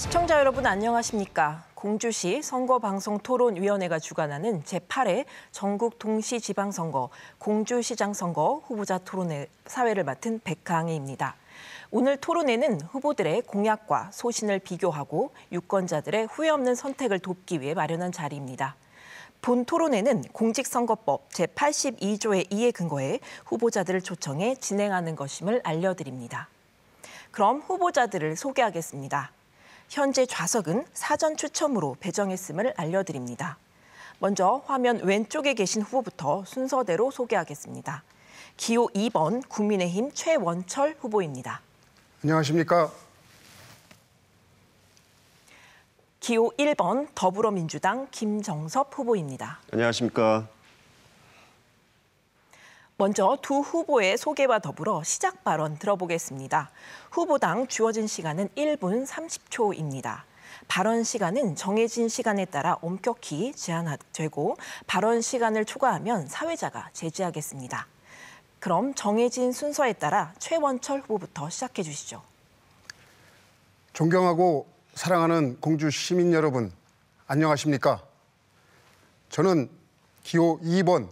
시청자 여러분 안녕하십니까? 공주시 선거방송토론위원회가 주관하는 제8회 전국 동시지방선거 공주시장 선거 후보자 토론회 사회를 맡은 백강희입니다. 오늘 토론회는 후보들의 공약과 소신을 비교하고 유권자들의 후회 없는 선택을 돕기 위해 마련한 자리입니다. 본 토론회는 공직선거법 제82조의 2에 근거해 후보자들을 초청해 진행하는 것임을 알려드립니다. 그럼 후보자들을 소개하겠습니다. 현재 좌석은 사전 추첨으로 배정했음을 알려드립니다. 먼저 화면 왼쪽에 계신 후보부터 순서대로 소개하겠습니다. 기호 2번 국민의힘 최원철 후보입니다. 안녕하십니까? 기호 1번 더불어민주당 김정섭 후보입니다. 안녕하십니까? 먼저 두 후보의 소개와 더불어 시작 발언 들어보겠습니다. 후보당 주어진 시간은 1분 30초입니다. 발언 시간은 정해진 시간에 따라 엄격히 제한되고 발언 시간을 초과하면 사회자가 제지하겠습니다. 그럼 정해진 순서에 따라 최원철 후보부터 시작해 주시죠. 존경하고 사랑하는 공주 시민 여러분, 안녕하십니까? 저는 기호 2번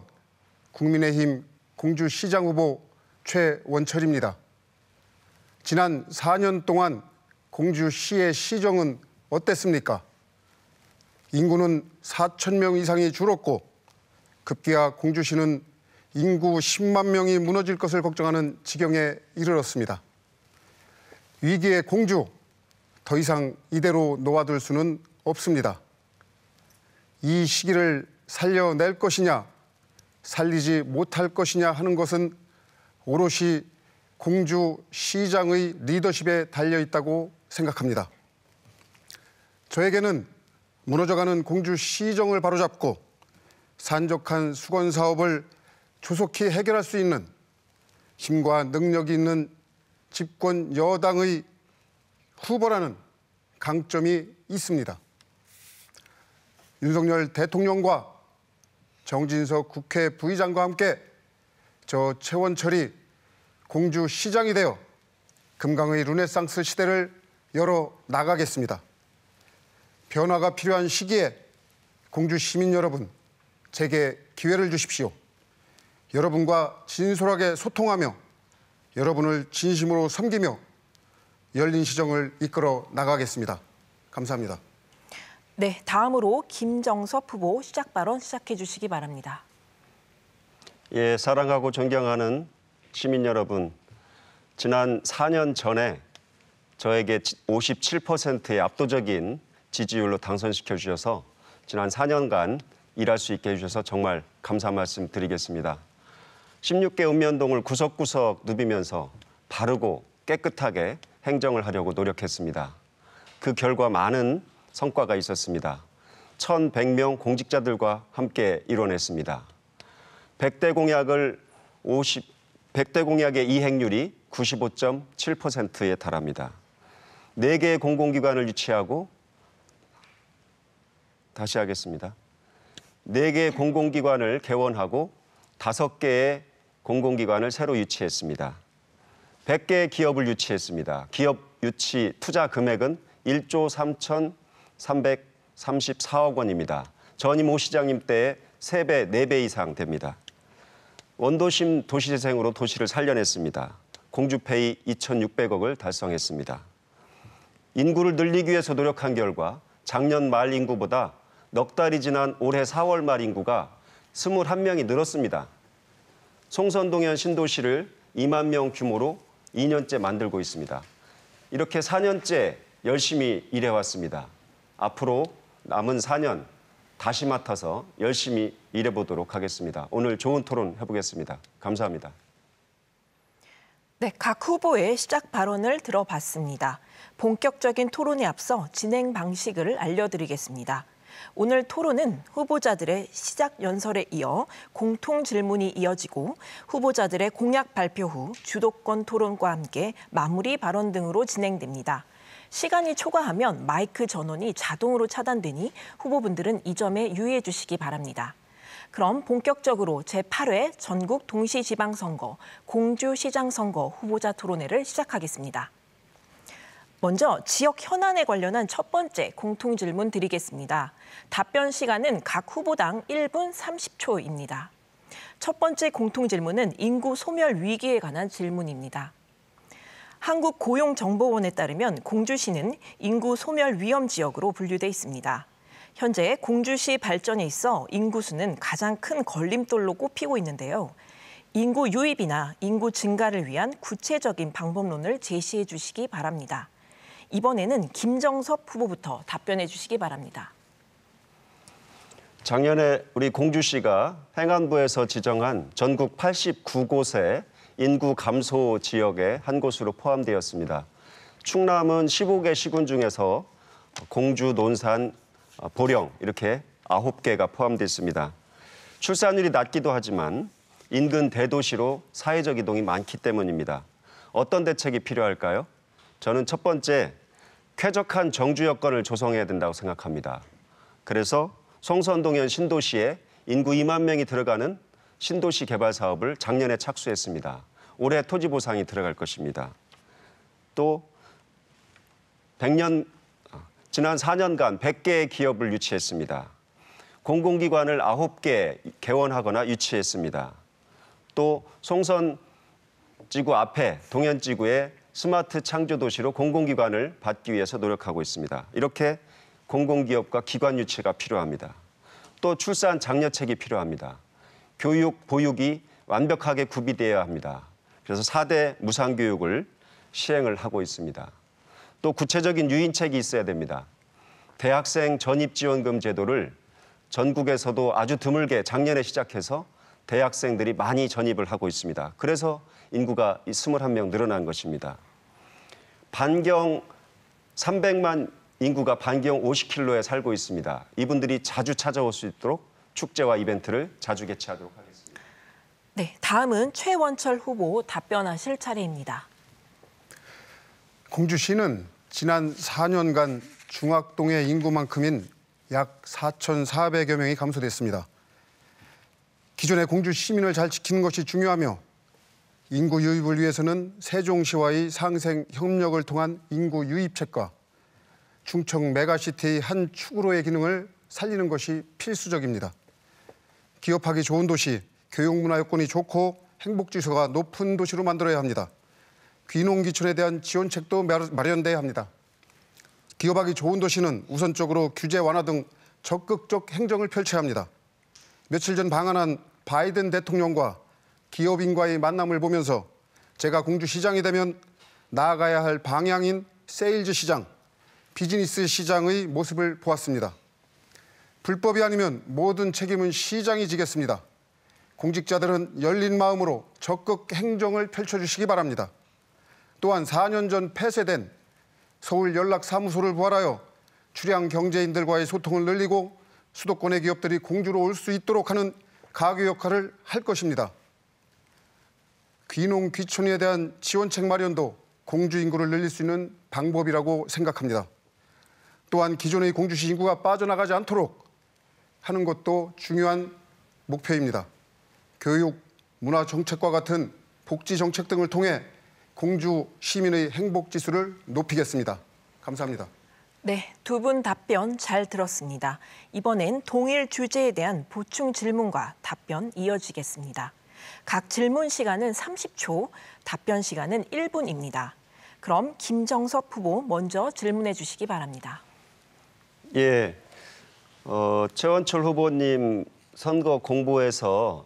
국민의힘 공주시장 후보 최원철입니다. 지난 4년 동안 공주시의 시정은 어땠습니까? 인구는 4천 명 이상이 줄었고 급기야 공주시는 인구 10만 명이 무너질 것을 걱정하는 지경에 이르렀습니다. 위기의 공주, 더 이상 이대로 놓아둘 수는 없습니다. 이 시기를 살려낼 것이냐, 살리지 못할 것이냐 하는 것은 오롯이 공주시장의 리더십에 달려있다고 생각합니다. 저에게는 무너져가는 공주시정을 바로잡고 산적한 수건사업을 조속히 해결할 수 있는 힘과 능력이 있는 집권 여당의 후보라는 강점이 있습니다. 윤석열 대통령과 정진석 국회 부의장과 함께 저 최원철이 공주시장이 되어 금강의 르네상스 시대를 열어 나가겠습니다. 변화가 필요한 시기에 공주 시민 여러분, 제게 기회를 주십시오. 여러분과 진솔하게 소통하며 여러분을 진심으로 섬기며 열린 시정을 이끌어 나가겠습니다. 감사합니다. 네, 다음으로 김정섭 후보 시작 발언 시작해 주시기 바랍니다. 예, 사랑하고 존경하는 시민 여러분, 지난 4년 전에 저에게 57%의 압도적인 지지율로 당선시켜 주셔서 지난 4년간 일할 수 있게 해주셔서 정말 감사 말씀 드리겠습니다. 16개 읍면동을 구석구석 누비면서 바르고 깨끗하게 행정을 하려고 노력했습니다. 그 결과 많은 성과가 있었습니다. 1,100명 공직자들과 함께 이뤄냈습니다. 100대 공약의 이행률이 95.7%에 달합니다. 4개의 공공기관을 유치하고 다시 하겠습니다. 4개의 공공기관을 개원하고 5개의 공공기관을 새로 유치했습니다. 100개의 기업을 유치했습니다. 기업 유치 투자 금액은 1조 3,334억 원입니다. 전임 오 시장님 때의 3배, 4배 이상 됩니다. 원도심 도시재생으로 도시를 살려냈습니다. 공주페이 2,600억을 달성했습니다. 인구를 늘리기 위해서 노력한 결과 작년 말 인구보다 넉 달이 지난 올해 4월 말 인구가 21명이 늘었습니다. 송선동현 신도시를 2만 명 규모로 2년째 만들고 있습니다. 이렇게 4년째 열심히 일해왔습니다. 앞으로 남은 4년 다시 맡아서 열심히 일해보도록 하겠습니다. 오늘 좋은 토론 해보겠습니다. 감사합니다. 네, 각 후보의 시작 발언을 들어봤습니다. 본격적인 토론에 앞서 진행 방식을 알려드리겠습니다. 오늘 토론은 후보자들의 시작 연설에 이어 공통 질문이 이어지고 후보자들의 공약 발표 후 주도권 토론과 함께 마무리 발언 등으로 진행됩니다. 시간이 초과하면 마이크 전원이 자동으로 차단되니 후보분들은 이 점에 유의해 주시기 바랍니다. 그럼 본격적으로 제8회 전국 동시지방선거 공주시장 선거 후보자 토론회를 시작하겠습니다. 먼저 지역 현안에 관련한 첫 번째 공통 질문 드리겠습니다. 답변 시간은 각 후보당 1분 30초입니다. 첫 번째 공통 질문은 인구 소멸 위기에 관한 질문입니다. 한국고용정보원에 따르면 공주시는 인구 소멸 위험 지역으로 분류돼 있습니다. 현재 공주시 발전에 있어 인구수는 가장 큰 걸림돌로 꼽히고 있는데요. 인구 유입이나 인구 증가를 위한 구체적인 방법론을 제시해 주시기 바랍니다. 이번에는 김정섭 후보부터 답변해 주시기 바랍니다. 작년에 우리 공주시가 행안부에서 지정한 전국 89곳의 인구 감소 지역의 한 곳으로 포함되었습니다. 충남은 15개 시군 중에서 공주, 논산, 보령 이렇게 9개가 포함되어 있습니다. 출산율이 낮기도 하지만 인근 대도시로 사회적 이동이 많기 때문입니다. 어떤 대책이 필요할까요? 저는 첫 번째, 쾌적한 정주 여건을 조성해야 된다고 생각합니다. 그래서 송선동현 신도시에 인구 2만 명이 들어가는 신도시 개발 사업을 작년에 착수했습니다. 올해 토지 보상이 들어갈 것입니다. 또 지난 4년간 100개의 기업을 유치했습니다. 공공기관을 9개 개원하거나 유치했습니다. 또 송선지구 앞에 동현지구에 스마트 창조도시로 공공기관을 받기 위해서 노력하고 있습니다. 이렇게 공공기업과 기관 유치가 필요합니다. 또 출산 장려책이 필요합니다. 교육, 보육이 완벽하게 구비되어야 합니다. 그래서 4대 무상교육을 시행을 하고 있습니다. 또 구체적인 유인책이 있어야 됩니다. 대학생 전입지원금 제도를 전국에서도 아주 드물게 작년에 시작해서 대학생들이 많이 전입을 하고 있습니다. 그래서 인구가 21명 늘어난 것입니다. 반경 300만 인구가 반경 50km에 살고 있습니다. 이분들이 자주 찾아올 수 있도록 축제와 이벤트를 자주 개최하도록 하겠습니다. 네, 다음은 최원철 후보 답변하실 차례입니다. 공주시는 지난 4년간 중학동의 인구만큼인 약 4,400여 명이 감소됐습니다. 기존의 공주 시민을 잘 지키는 것이 중요하며 인구 유입을 위해서는 세종시와의 상생 협력을 통한 인구 유입책과 충청 메가시티의 한 축으로의 기능을 살리는 것이 필수적입니다. 기업하기 좋은 도시, 교육문화 여건이 좋고 행복지수가 높은 도시로 만들어야 합니다. 귀농귀촌에 대한 지원책도 마련돼야 합니다. 기업하기 좋은 도시는 우선적으로 규제 완화 등 적극적 행정을 펼쳐야 합니다. 며칠 전 방한한 바이든 대통령과 기업인과의 만남을 보면서 제가 공주시장이 되면 나아가야 할 방향인 세일즈 시장, 비즈니스 시장의 모습을 보았습니다. 불법이 아니면 모든 책임은 시장이 지겠습니다. 공직자들은 열린 마음으로 적극 행정을 펼쳐주시기 바랍니다. 또한 4년 전 폐쇄된 서울연락사무소를 부활하여 출향 경제인들과의 소통을 늘리고 수도권의 기업들이 공주로 올 수 있도록 하는 가교 역할을 할 것입니다. 귀농 귀촌에 대한 지원책 마련도 공주 인구를 늘릴 수 있는 방법이라고 생각합니다. 또한 기존의 공주시 인구가 빠져나가지 않도록 하는 것도 중요한 목표입니다. 교육, 문화 정책과 같은 복지 정책 등을 통해 공주 시민의 행복 지수를 높이겠습니다. 감사합니다. 네, 두 분 답변 잘 들었습니다. 이번엔 동일 주제에 대한 보충 질문과 답변 이어지겠습니다. 각 질문 시간은 30초, 답변 시간은 1분입니다. 그럼 김정섭 후보 먼저 질문해 주시기 바랍니다. 예, 최원철 후보님 선거 공보에서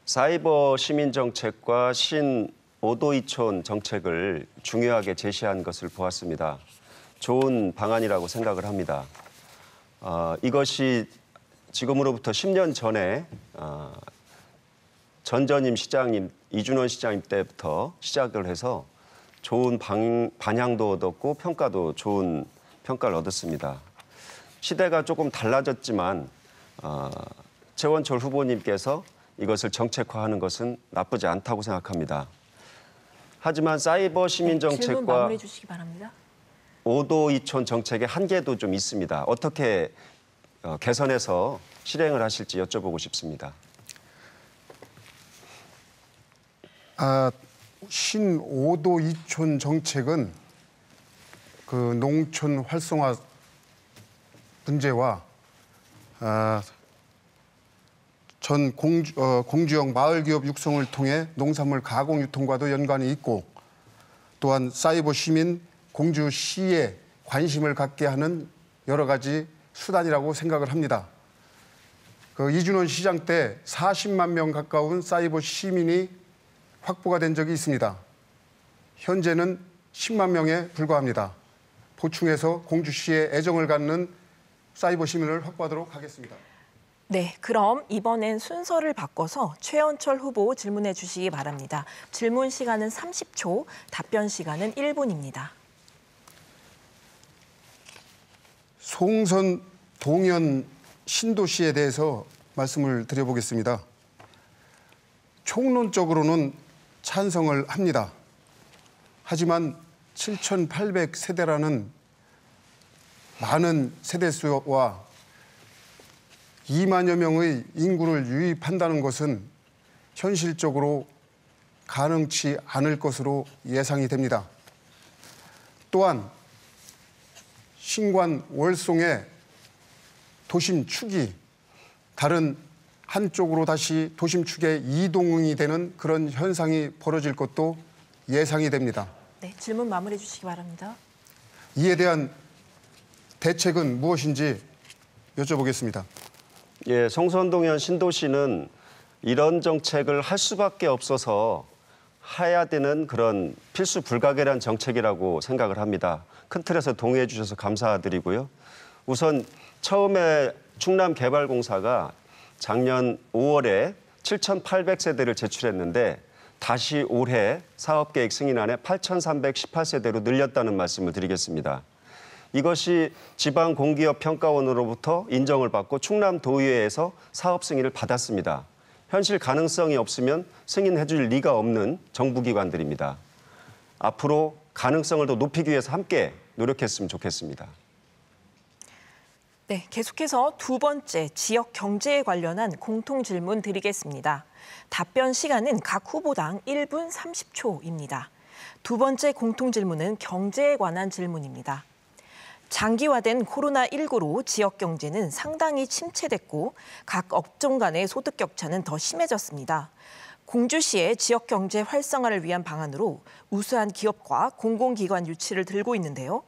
사이버 시민 정책과 오도이촌 정책을 중요하게 제시한 것을 보았습니다. 좋은 방안이라고 생각을 합니다. 이것이 지금으로부터 10년 전에 전전임 시장님, 이준원 시장님 때부터 시작을 해서 좋은 반향도 얻었고 평가도 좋은 평가를 얻었습니다. 시대가 조금 달라졌지만 최원철 후보님께서 이것을 정책화하는 것은 나쁘지 않다고 생각합니다. 하지만 사이버 시민 질문 정책과 마무리해 주시기 바랍니다. 오도이촌 정책의 한계도 좀 있습니다. 어떻게 개선해서 실행을 하실지 여쭤보고 싶습니다. 신오도 이촌 정책은 그 농촌 활성화 문제와 전 공주형 마을기업 육성을 통해 농산물 가공 유통과도 연관이 있고 또한 사이버 시민 공주시에 관심을 갖게 하는 여러 가지 수단이라고 생각을 합니다. 그 이준원 시장 때 40만 명 가까운 사이버 시민이 확보가 된 적이 있습니다. 현재는 10만 명에 불과합니다. 보충해서 공주시에 애정을 갖는 사이버 시민을 확보하도록 하겠습니다. 네, 그럼 이번엔 순서를 바꿔서 최연철 후보 질문해 주시기 바랍니다. 질문 시간은 30초, 답변 시간은 1분입니다. 송선 동현 신도시에 대해서 말씀을 드려보겠습니다. 총론적으로는 찬성을 합니다. 하지만 7,800세대라는 많은 세대수와 2만여 명의 인구를 유입한다는 것은 현실적으로 가능치 않을 것으로 예상이 됩니다. 또한 신관 월송의 도심 축이 다른 한쪽으로 다시 도심 축에 이동이 되는 그런 현상이 벌어질 것도 예상이 됩니다. 네, 질문 마무리해 주시기 바랍니다. 이에 대한 대책은 무엇인지 여쭤보겠습니다. 예, 송선동현 신도시는 이런 정책을 할 수밖에 없어서 해야 되는 그런 필수 불가결한 정책이라고 생각을 합니다. 큰 틀에서 동의해 주셔서 감사드리고요. 우선 처음에 충남개발공사가 작년 5월에 7,800세대를 제출했는데 다시 올해 사업계획 승인안에 8,318세대로 늘렸다는 말씀을 드리겠습니다. 이것이 지방공기업평가원으로부터 인정을 받고 충남도의회에서 사업 승인을 받았습니다. 현실 가능성이 없으면 승인해 줄 리가 없는 정부기관들입니다. 앞으로 가능성을 더 높이기 위해서 함께 노력했으면 좋겠습니다. 네, 계속해서 두 번째 지역 경제에 관련한 공통 질문 드리겠습니다. 답변 시간은 각 후보당 1분 30초입니다. 두 번째 공통 질문은 경제에 관한 질문입니다. 장기화된 코로나19로 지역 경제는 상당히 침체됐고 각 업종 간의 소득 격차는 더 심해졌습니다. 공주시의 지역 경제 활성화를 위한 방안으로 우수한 기업과 공공기관 유치를 들고 있는데요.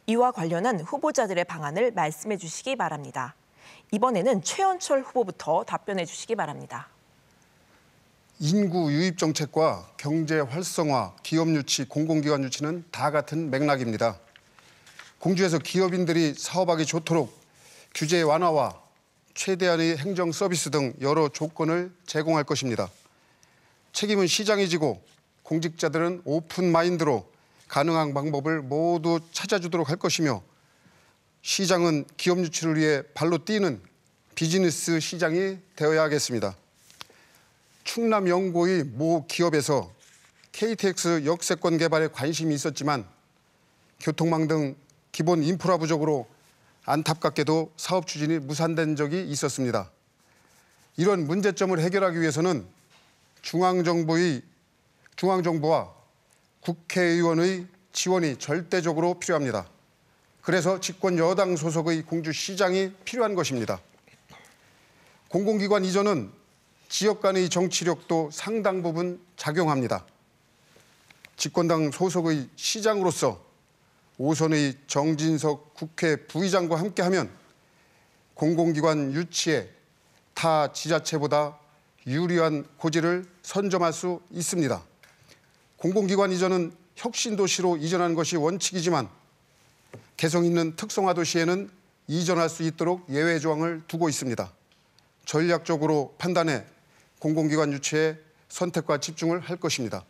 이와 관련한 후보자들의 방안을 말씀해 주시기 바랍니다. 이번에는 최연철 후보부터 답변해 주시기 바랍니다. 인구 유입 정책과 경제 활성화, 기업 유치, 공공기관 유치는 다 같은 맥락입니다. 공주에서 기업인들이 사업하기 좋도록 규제 완화와 최대한의 행정 서비스 등 여러 조건을 제공할 것입니다. 책임은 시장이 지고 공직자들은 오픈 마인드로 가능한 방법을 모두 찾아주도록 할 것이며 시장은 기업 유치를 위해 발로 뛰는 비즈니스 시장이 되어야 하겠습니다. 충남 영고의 모 기업에서 KTX 역세권 개발에 관심이 있었지만 교통망 등 기본 인프라 부족으로 안타깝게도 사업 추진이 무산된 적이 있었습니다. 이런 문제점을 해결하기 위해서는 중앙정부와 국회의원의 지원이 절대적으로 필요합니다. 그래서 집권 여당 소속의 공주시장이 필요한 것입니다. 공공기관 이전은 지역 간의 정치력도 상당 부분 작용합니다. 집권당 소속의 시장으로서 오선의 정진석 국회 부의장과 함께하면 공공기관 유치에 타 지자체보다 유리한 고지를 선점할 수 있습니다. 공공기관 이전은 혁신도시로 이전하는 것이 원칙이지만 개성 있는 특성화 도시에는 이전할 수 있도록 예외 조항을 두고 있습니다. 전략적으로 판단해 공공기관 유치에 선택과 집중을 할 것입니다.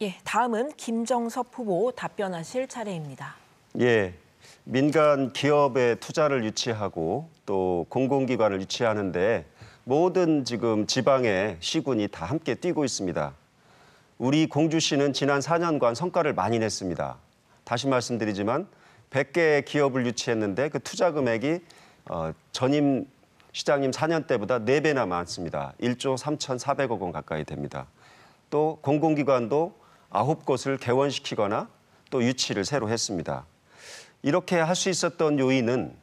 예, 다음은 김정섭 후보 답변하실 차례입니다. 예, 민간 기업의 투자를 유치하고 또 공공기관을 유치하는데 모든 지금 지방의 시군이 다 함께 뛰고 있습니다. 우리 공주시는 지난 4년간 성과를 많이 냈습니다. 다시 말씀드리지만 100개의 기업을 유치했는데 그 투자 금액이 전임 시장님 4년 때보다 4배나 많습니다. 1조 3,400억 원 가까이 됩니다. 또 공공기관도 9곳을 개원시키거나 또 유치를 새로 했습니다. 이렇게 할 수 있었던 요인은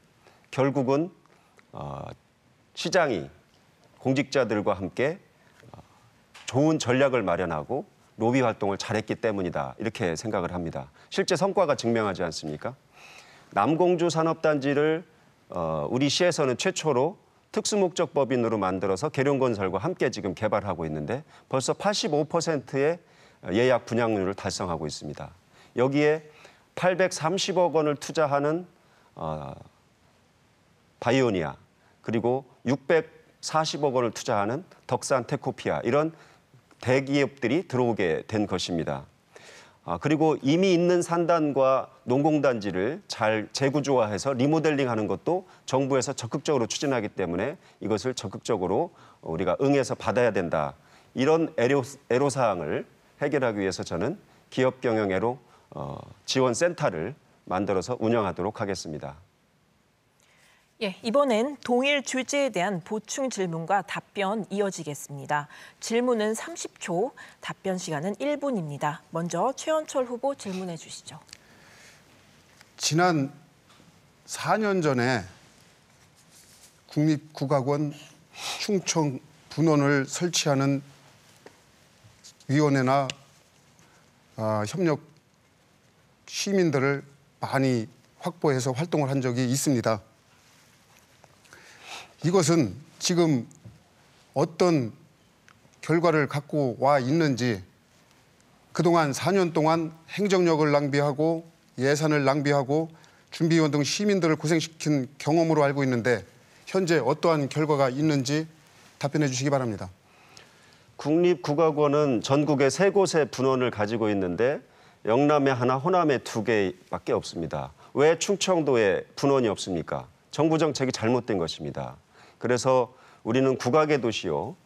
결국은 시장이 공직자들과 함께 좋은 전략을 마련하고 로비 활동을 잘했기 때문이다. 이렇게 생각을 합니다. 실제 성과가 증명하지 않습니까? 남공주 산업단지를 우리 시에서는 최초로 특수목적법인으로 만들어서 계룡건설과 함께 지금 개발하고 있는데 벌써 85%의 예약 분양률을 달성하고 있습니다. 여기에 830억 원을 투자하는 바이오니아, 그리고 640억 원을 투자하는 덕산 테코피아, 이런 대기업들이 들어오게 된 것입니다. 그리고 이미 있는 산단과 농공단지를 잘 재구조화해서 리모델링하는 것도 정부에서 적극적으로 추진하기 때문에 이것을 적극적으로 우리가 응해서 받아야 된다. 이런 애로사항을 해결하기 위해서 저는 기업경영 지원센터를 만들어서 운영하도록 하겠습니다. 예, 이번엔 동일 주제에 대한 보충 질문과 답변 이어지겠습니다. 질문은 30초, 답변 시간은 1분입니다. 먼저 최원철 후보 질문해 주시죠. 지난 4년 전에 국립국악원 충청 분원을 설치하는 위원회나 협력 시민들을 많이 확보해서 활동을 한 적이 있습니다. 이것은 지금 어떤 결과를 갖고 와 있는지, 그동안 4년 동안 행정력을 낭비하고 예산을 낭비하고 준비위원 등 시민들을 고생시킨 경험으로 알고 있는데 현재 어떠한 결과가 있는지 답변해 주시기 바랍니다. 국립국악원은 전국에 3곳의 분원을 가지고 있는데 영남에 하나, 호남에 2개밖에 없습니다. 왜 충청도에 분원이 없습니까? 정부 정책이 잘못된 것입니다. 그래서 우리는 국악의 도시요,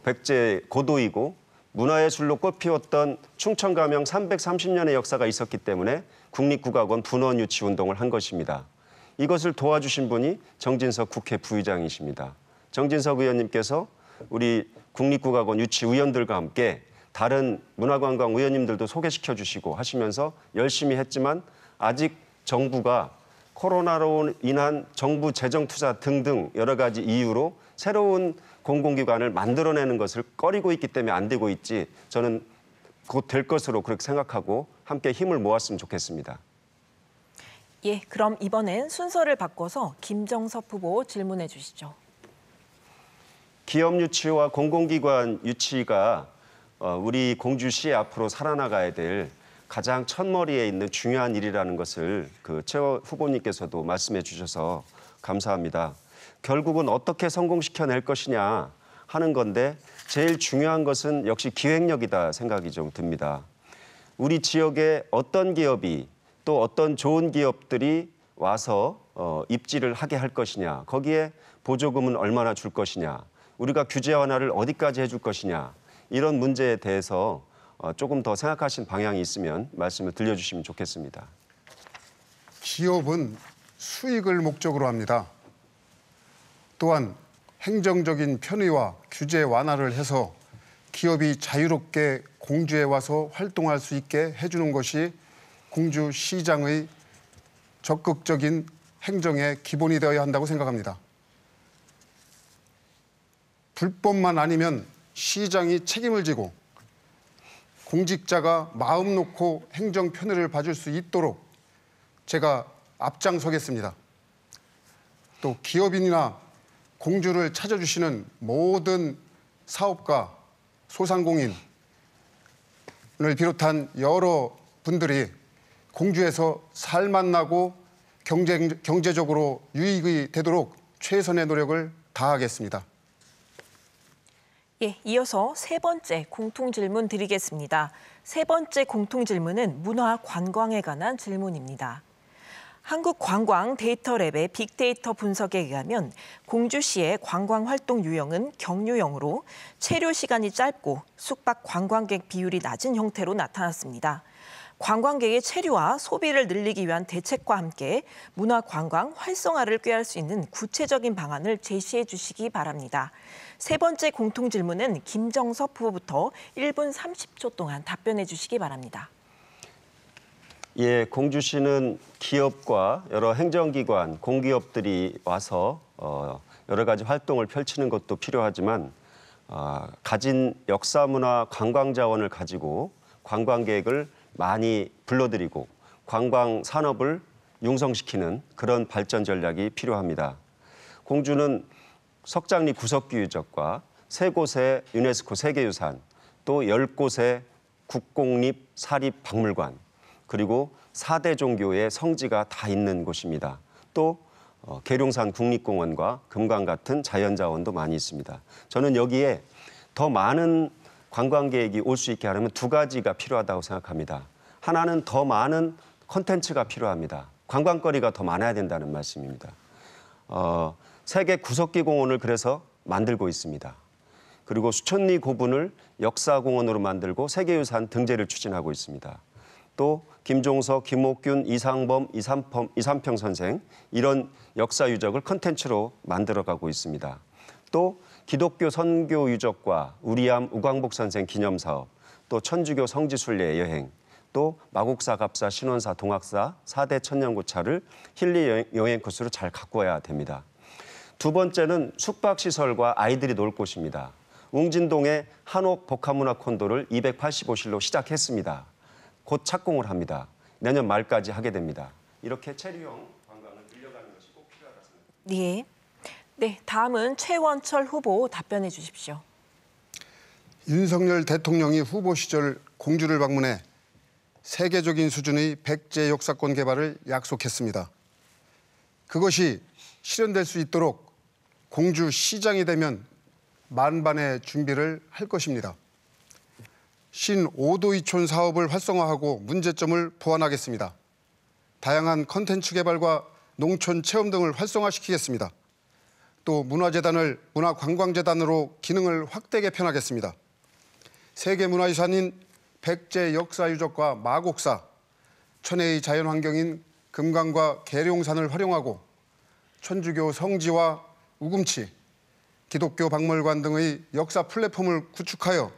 백제 고도이고 문화의 술로 꽃피웠던 충청 가명 330년의 역사가 있었기 때문에 국립국악원 분원 유치 운동을 한 것입니다. 이것을 도와주신 분이 정진석 국회 부의장이십니다. 정진석 의원님께서 우리 국립국악원 유치 의원들과 함께 다른 문화관광 의원님들도 소개시켜 주시고 하시면서 열심히 했지만 아직 정부가 코로나로 인한 정부 재정 투자 등등 여러 가지 이유로 새로운 공공기관을 만들어내는 것을 꺼리고 있기 때문에 안 되고 있지, 저는 곧 될 것으로 그렇게 생각하고 함께 힘을 모았으면 좋겠습니다. 예, 그럼 이번엔 순서를 바꿔서 김정섭 후보 질문해 주시죠. 기업 유치와 공공기관 유치가 우리 공주시의 앞으로 살아나가야 될 가장 첫머리에 있는 중요한 일이라는 것을 최 후보님께서도 말씀해 주셔서 감사합니다. 결국은 어떻게 성공시켜낼 것이냐 하는 건데 제일 중요한 것은 역시 기획력이다 생각이 좀 듭니다. 우리 지역에 어떤 기업이 또 어떤 좋은 기업들이 와서 입지를 하게 할 것이냐, 거기에 보조금은 얼마나 줄 것이냐, 우리가 규제 완화를 어디까지 해줄 것이냐, 이런 문제에 대해서 조금 더 생각하신 방향이 있으면 말씀을 들려주시면 좋겠습니다. 기업은 수익을 목적으로 합니다. 또한 행정적인 편의와 규제 완화를 해서 기업이 자유롭게 공주에 와서 활동할 수 있게 해주는 것이 공주시장의 적극적인 행정의 기본이 되어야 한다고 생각합니다. 불법만 아니면 시장이 책임을 지고 공직자가 마음 놓고 행정 편의를 봐줄 수 있도록 제가 앞장서겠습니다. 또 기업인이나 공주를 찾아주시는 모든 사업가, 소상공인을 비롯한 여러 분들이 공주에서 살맛나고 경제적으로 유익이 되도록 최선의 노력을 다하겠습니다. 예, 이어서 세 번째 공통질문 드리겠습니다. 세 번째 공통질문은 문화관광에 관한 질문입니다. 한국관광데이터랩의 빅데이터 분석에 의하면 공주시의 관광활동 유형은 경유형으로 체류 시간이 짧고 숙박 관광객 비율이 낮은 형태로 나타났습니다. 관광객의 체류와 소비를 늘리기 위한 대책과 함께 문화관광 활성화를 꾀할 수 있는 구체적인 방안을 제시해 주시기 바랍니다. 세 번째 공통질문은 김정섭 후보부터 1분 30초 동안 답변해 주시기 바랍니다. 예, 공주시는 기업과 여러 행정기관, 공기업들이 와서 여러 가지 활동을 펼치는 것도 필요하지만 가진 역사문화 관광자원을 가지고 관광객을 많이 불러들이고 관광 산업을 융성시키는 그런 발전 전략이 필요합니다. 공주는 석장리 구석기 유적과 3곳의 유네스코 세계유산, 또 10곳의 국공립 사립박물관, 그리고 4대 종교의 성지가 다 있는 곳입니다. 또 계룡산 국립공원과 금강 같은 자연자원도 많이 있습니다. 저는 여기에 더 많은 관광객이 올 수 있게 하려면 2가지가 필요하다고 생각합니다. 하나는 더 많은 콘텐츠가 필요합니다. 관광거리가 더 많아야 된다는 말씀입니다. 세계 구석기 공원을 그래서 만들고 있습니다. 그리고 수천리 고분을 역사공원으로 만들고 세계유산 등재를 추진하고 있습니다. 또 김종서, 김옥균, 이상범, 이삼평 선생 이런 역사 유적을 콘텐츠로 만들어가고 있습니다. 또 기독교 선교 유적과 우리암 우광복 선생 기념사업, 또 천주교 성지순례 여행, 또 마곡사, 갑사, 신원사, 동학사 4대 천년고차를 힐리 여행 코스로 잘 가꿔야 됩니다. 두 번째는 숙박시설과 아이들이 놀 곳입니다. 웅진동의 한옥 복합문화 콘도를 285실로 시작했습니다. 곧 착공을 합니다. 내년 말까지 하게 됩니다. 이렇게 체류형 관광을 늘려가는 것이 꼭 필요하다 생각합니다. 네, 다음은 최원철 후보 답변해 주십시오. 윤석열 대통령이 후보 시절 공주를 방문해 세계적인 수준의 백제 역사권 개발을 약속했습니다. 그것이 실현될 수 있도록 공주시장이 되면 만반의 준비를 할 것입니다. 신5도 2촌 사업을 활성화하고 문제점을 보완하겠습니다. 다양한 컨텐츠 개발과 농촌 체험 등을 활성화시키겠습니다. 또 문화재단을 문화관광재단으로 기능을 확대 개편하겠습니다. 세계문화유산인 백제 역사유적과 마곡사, 천혜의 자연환경인 금강과 계룡산을 활용하고 천주교 성지와 우금치, 기독교 박물관 등의 역사 플랫폼을 구축하여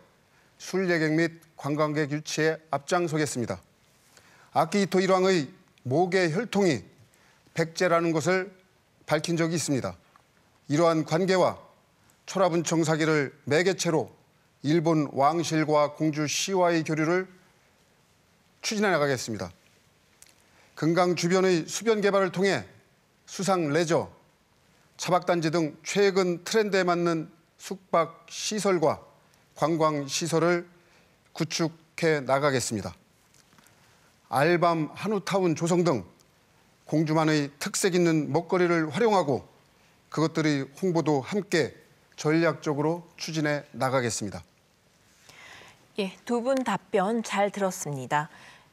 순례객 및 관광객 유치에 앞장서겠습니다. 아키히토 일왕의 목의 혈통이 백제라는 것을 밝힌 적이 있습니다. 이러한 관계와 초라분청 사기를 매개체로 일본 왕실과 공주시와의 교류를 추진해 나가겠습니다. 금강 주변의 수변 개발을 통해 수상 레저, 차박단지 등 최근 트렌드에 맞는 숙박 시설과 관광 시설을 구축해 나가겠습니다. 알밤, 한우타운 조성 등 공주만의 특색 있는 먹거리를 활용하고 그것들의 홍보도 함께 전략적으로 추진해 나가겠습니다. 예, 두 분 답변 잘 들었습니다.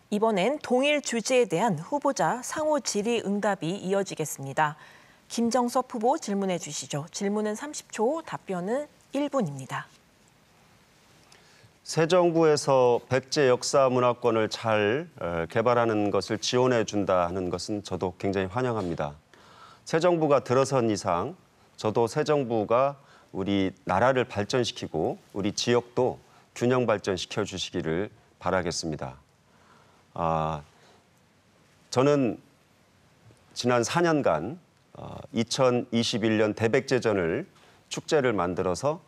이번엔 동일 주제에 대한 후보자 상호 질의 응답이 이어지겠습니다. 김정섭 후보 질문해 주시죠. 질문은 30초, 답변은 1분입니다. 새 정부에서 백제 역사 문화권을 잘 개발하는 것을 지원해 준다는 것은 저도 굉장히 환영합니다. 새 정부가 들어선 이상 저도 새 정부가 우리 나라를 발전시키고 우리 지역도 균형 발전시켜 주시기를 바라겠습니다. 저는 지난 4년간 2021년 대백제전을 축제를 만들어서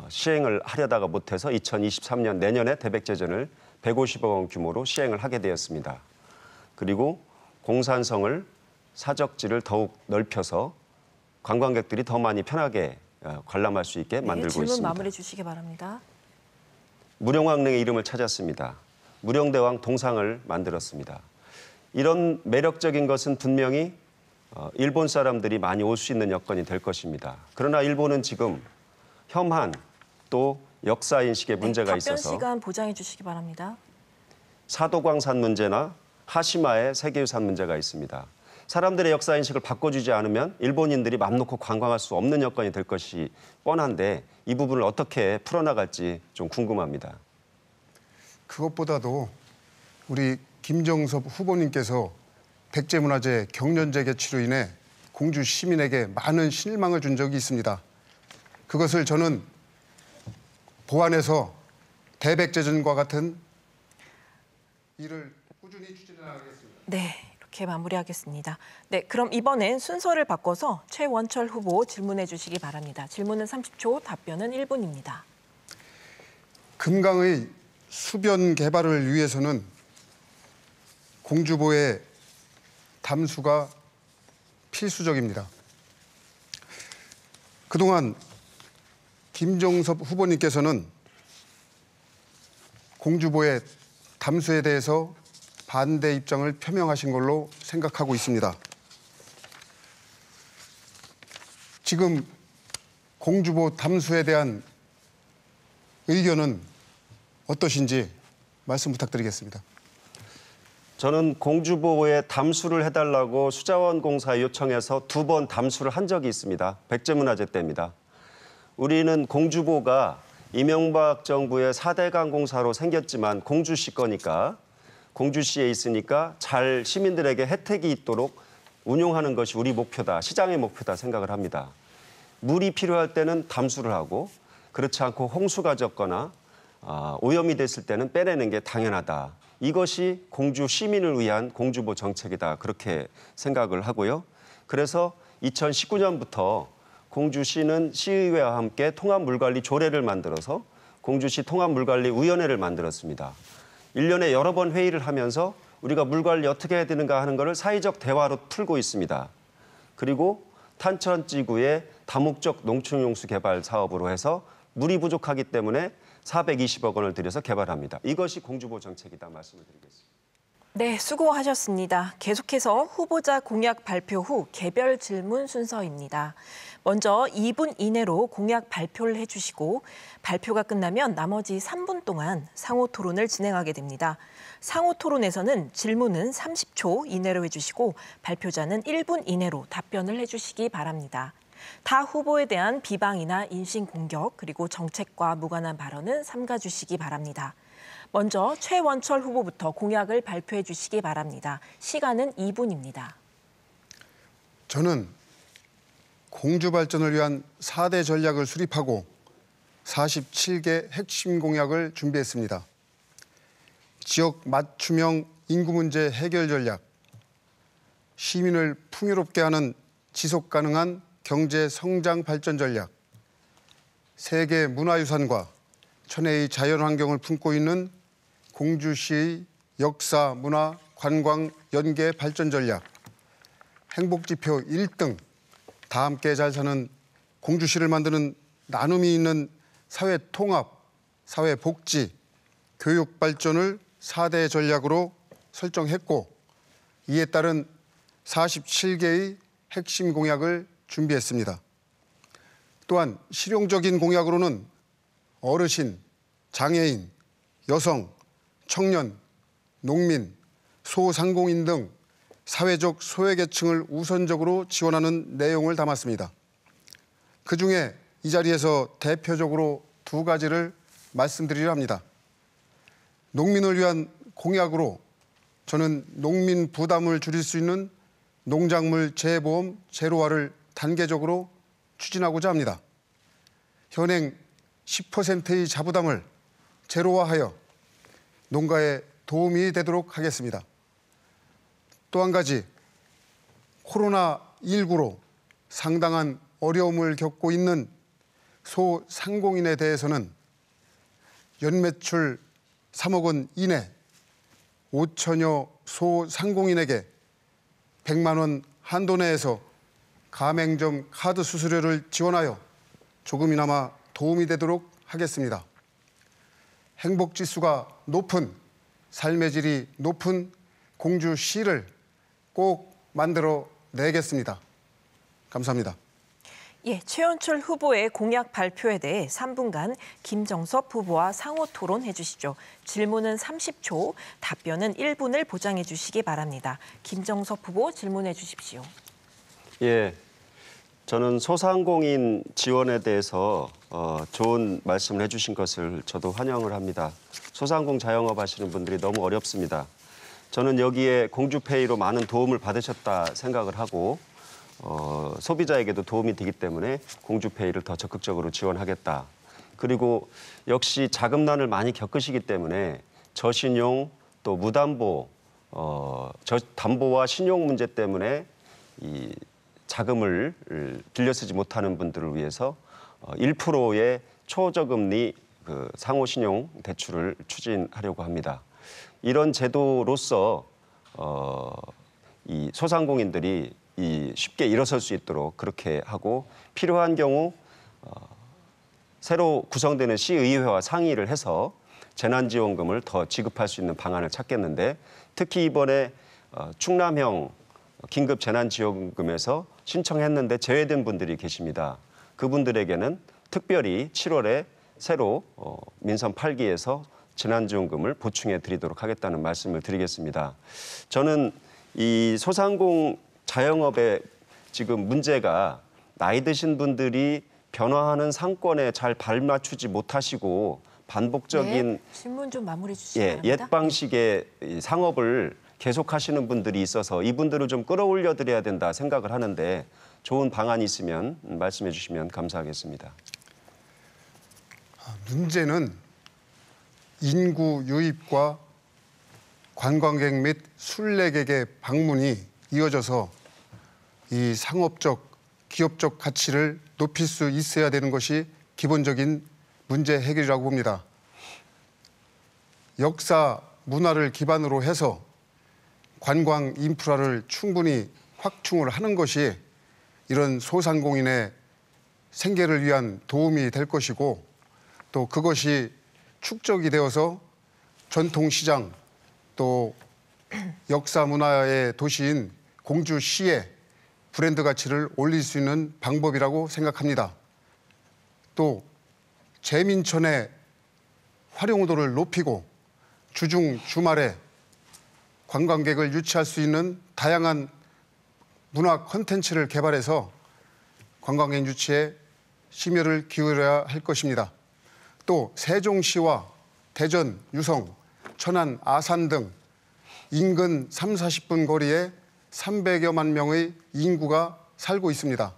시행을 하려다가 못해서 2023년 내년에 대백제전을 150억 원 규모로 시행을 하게 되었습니다. 그리고 공산성을 사적지를 더욱 넓혀서 관광객들이 더 많이 편하게 관람할 수 있게 만들고 질문 있습니다. 마무리해 주시기 바랍니다. 무령왕릉의 이름을 찾았습니다. 무령대왕 동상을 만들었습니다. 이런 매력적인 것은 분명히 일본 사람들이 많이 올 수 있는 여건이 될 것입니다. 그러나 일본은 지금 혐한 또 역사 인식의 문제가 답변 있어서 시간 보장해 주시기 바랍니다. 사도광산 문제나 하시마의 세계유산 문제가 있습니다. 사람들의 역사 인식을 바꿔주지 않으면 일본인들이 맘 놓고 관광할 수 없는 여건이 될 것이 뻔한데 이 부분을 어떻게 풀어나갈지 좀 궁금합니다. 그것보다도 우리 김정섭 후보님께서 백제문화재 경연제 개최로 인해 공주 시민에게 많은 실망을 준 적이 있습니다. 그것을 저는 보완해서 대백제전과 같은 일을 꾸준히 추진해 나가겠습니다. 네, 이렇게 마무리하겠습니다. 네, 그럼 이번엔 순서를 바꿔서 최원철 후보 질문해 주시기 바랍니다. 질문은 30초, 답변은 1분입니다. 금강의 수변 개발을 위해서는 공주보의 담수가 필수적입니다. 그동안 김정섭 후보님께서는 공주보의 담수에 대해서 반대 입장을 표명하신 걸로 생각하고 있습니다. 지금 공주보 담수에 대한 의견은 어떠신지 말씀 부탁드리겠습니다. 저는 공주보에 담수를 해달라고 수자원공사에 요청해서 2번 담수를 한 적이 있습니다. 백제문화재 때입니다. 우리는 공주보가 이명박 정부의 4대강 공사로 생겼지만 공주시 거니까 공주시에 있으니까 잘 시민들에게 혜택이 있도록 운용하는 것이 우리 목표다, 시장의 목표다 생각을 합니다. 물이 필요할 때는 담수를 하고 그렇지 않고 홍수가 졌거나 오염이 됐을 때는 빼내는 게 당연하다. 이것이 공주 시민을 위한 공주보 정책이다. 그렇게 생각을 하고요. 그래서 2019년부터 공주시는 시의회와 함께 통합물관리 조례를 만들어서 공주시 통합물관리위원회를 만들었습니다. 1년에 여러 번 회의를 하면서 우리가 물관리 어떻게 해야 되는가 하는 것을 사회적 대화로 풀고 있습니다. 그리고 탄천지구의 다목적 농촌용수 개발 사업으로 해서 물이 부족하기 때문에 420억 원을 들여서 개발합니다. 이것이 공주보 정책이다 말씀을 드리겠습니다. 네, 수고하셨습니다. 계속해서 후보자 공약 발표 후 개별 질문 순서입니다. 먼저 2분 이내로 공약 발표를 해주시고 발표가 끝나면 나머지 3분 동안 상호 토론을 진행하게 됩니다. 상호 토론에서는 질문은 30초 이내로 해주시고 발표자는 1분 이내로 답변을 해주시기 바랍니다. 타 후보에 대한 비방이나 인신공격 그리고 정책과 무관한 발언은 삼가주시기 바랍니다. 먼저 최원철 후보부터 공약을 발표해 주시기 바랍니다. 시간은 2분입니다. 저는 공주 발전을 위한 4대 전략을 수립하고 47개 핵심 공약을 준비했습니다. 지역 맞춤형 인구 문제 해결 전략, 시민을 풍요롭게 하는 지속 가능한 경제 성장 발전 전략, 세계 문화유산과 천혜의 자연환경을 품고 있는 공주시의 역사, 문화, 관광, 연계 발전 전략, 행복지표 1등, 다 함께 잘 사는 공주시를 만드는 나눔이 있는 사회 통합, 사회 복지, 교육 발전을 4대 전략으로 설정했고 이에 따른 47개의 핵심 공약을 준비했습니다. 또한 실용적인 공약으로는 어르신, 장애인, 여성, 청년, 농민, 소상공인 등 사회적 소외계층을 우선적으로 지원하는 내용을 담았습니다. 그중에 이 자리에서 대표적으로 2가지를 말씀드리려 합니다. 농민을 위한 공약으로 저는 농민 부담을 줄일 수 있는 농작물 재보험 제로화를 단계적으로 추진하고자 합니다. 현행 10%의 자부담을 제로화하여 농가에 도움이 되도록 하겠습니다. 또 한 가지, 코로나19로 상당한 어려움을 겪고 있는 소상공인에 대해서는 연매출 3억 원 이내 5천여 소상공인에게 100만 원 한도 내에서 가맹점 카드 수수료를 지원하여 조금이나마 도움이 되도록 하겠습니다. 행복지수가 높은, 삶의 질이 높은 공주시를 꼭 만들어 내겠습니다. 감사합니다. 예, 최원철 후보의 공약 발표에 대해 3분간 김정섭 후보와 상호 토론해 주시죠. 질문은 30초, 답변은 1분을 보장해 주시기 바랍니다. 김정섭 후보 질문해 주십시오. 예, 저는 소상공인 지원에 대해서 좋은 말씀을 해주신 것을 저도 환영을 합니다. 소상공 자영업 하시는 분들이 너무 어렵습니다. 저는 여기에 공주페이로 많은 도움을 받으셨다 생각을 하고 소비자에게도 도움이 되기 때문에 공주페이를 더 적극적으로 지원하겠다. 그리고 역시 자금난을 많이 겪으시기 때문에 저신용 또 무담보, 담보와 신용 문제 때문에 이 자금을 빌려 쓰지 못하는 분들을 위해서 1%의 초저금리 그 상호신용 대출을 추진하려고 합니다. 이런 제도로서 이 소상공인들이 쉽게 일어설 수 있도록 그렇게 하고 필요한 경우 새로 구성되는 시의회와 상의를 해서 재난지원금을 더 지급할 수 있는 방안을 찾겠는데 특히 이번에 충남형 긴급 재난지원금에서 신청했는데 제외된 분들이 계십니다. 그분들에게는 특별히 7월에 새로 민선 8기에서 재난지원금을 보충해 드리도록 하겠다는 말씀을 드리겠습니다. 저는 이 소상공 자영업의 지금 문제가 나이 드신 분들이 변화하는 상권에 잘 발맞추지 못하시고 반복적인 질문 좀 마무리 주시기 바랍니다. 옛 방식의 상업을 계속하시는 분들이 있어서 이분들을 좀 끌어올려 드려야 된다 생각을 하는데 좋은 방안이 있으면 말씀해 주시면 감사하겠습니다. 문제는 인구 유입과 관광객 및 순례객의 방문이 이어져서 이 상업적, 기업적 가치를 높일 수 있어야 되는 것이 기본적인 문제 해결이라고 봅니다. 역사, 문화를 기반으로 해서 관광 인프라를 충분히 확충을 하는 것이 이런 소상공인의 생계를 위한 도움이 될 것이고 또 그것이 축적이 되어서 전통시장 또 역사 문화의 도시인 공주시의 브랜드 가치를 올릴 수 있는 방법이라고 생각합니다. 또 제민천의 활용도를 높이고 주중, 주말에 관광객을 유치할 수 있는 다양한 문화 콘텐츠를 개발해서 관광객 유치에 심혈을 기울여야 할 것입니다. 또 세종시와 대전, 유성, 천안, 아산 등 인근 30-40분 거리에 300여만 명의 인구가 살고 있습니다.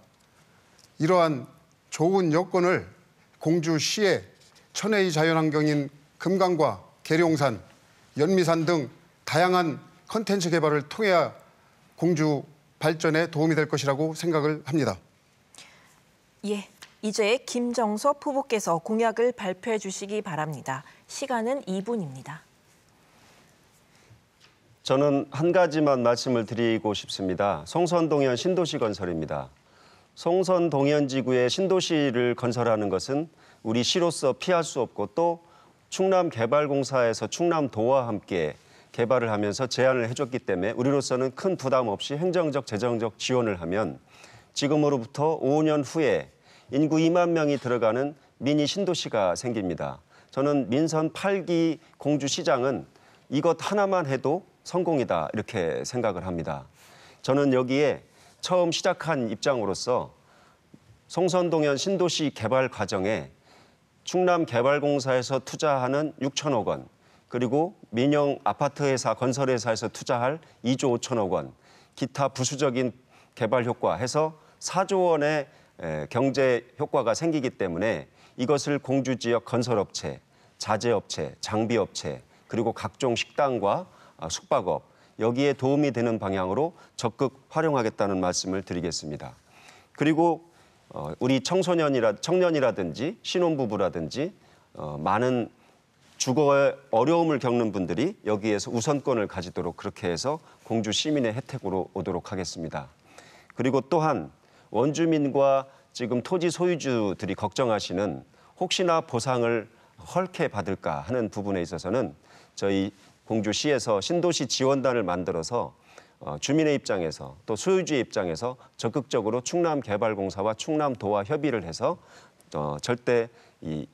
이러한 좋은 여건을 공주시의 천혜의 자연환경인 금강과 계룡산, 연미산 등 다양한 컨텐츠 개발을 통해야 공주 발전에 도움이 될 것이라고 생각을 합니다. 예, 이제 김정섭 후보께서 공약을 발표해 주시기 바랍니다. 시간은 2분입니다. 저는 한 가지만 말씀을 드리고 싶습니다. 송선동현 신도시 건설입니다. 송선동현지구에 신도시를 건설하는 것은 우리 시로서 피할 수 없고 또 충남개발공사에서 충남도와 함께 개발을 하면서 제안을 해줬기 때문에 우리로서는 큰 부담 없이 행정적, 재정적 지원을 하면 지금으로부터 5년 후에 인구 2만 명이 들어가는 미니 신도시가 생깁니다. 저는 민선 8기 공주시장은 이것 하나만 해도 성공이다 이렇게 생각을 합니다. 저는 여기에 처음 시작한 입장으로서 송선동현 신도시 개발 과정에 충남개발공사에서 투자하는 6천억 원, 그리고 민영 아파트회사, 건설회사에서 투자할 2조 5천억 원, 기타 부수적인 개발 효과 해서 4조 원의 경제 효과가 생기기 때문에 이것을 공주지역 건설업체, 자재업체, 장비업체, 그리고 각종 식당과 숙박업, 여기에 도움이 되는 방향으로 적극 활용하겠다는 말씀을 드리겠습니다. 그리고 우리 청년이라든지 신혼부부라든지 많은 주거에 어려움을 겪는 분들이 여기에서 우선권을 가지도록 그렇게 해서 공주 시민의 혜택으로 오도록 하겠습니다. 그리고 또한 원주민과 지금 토지 소유주들이 걱정하시는 혹시나 보상을 헐게 받을까 하는 부분에 있어서는 저희 공주시에서 신도시 지원단을 만들어서 주민의 입장에서 또 소유주의 입장에서 적극적으로 충남개발공사와 충남도와 협의를 해서 절대 이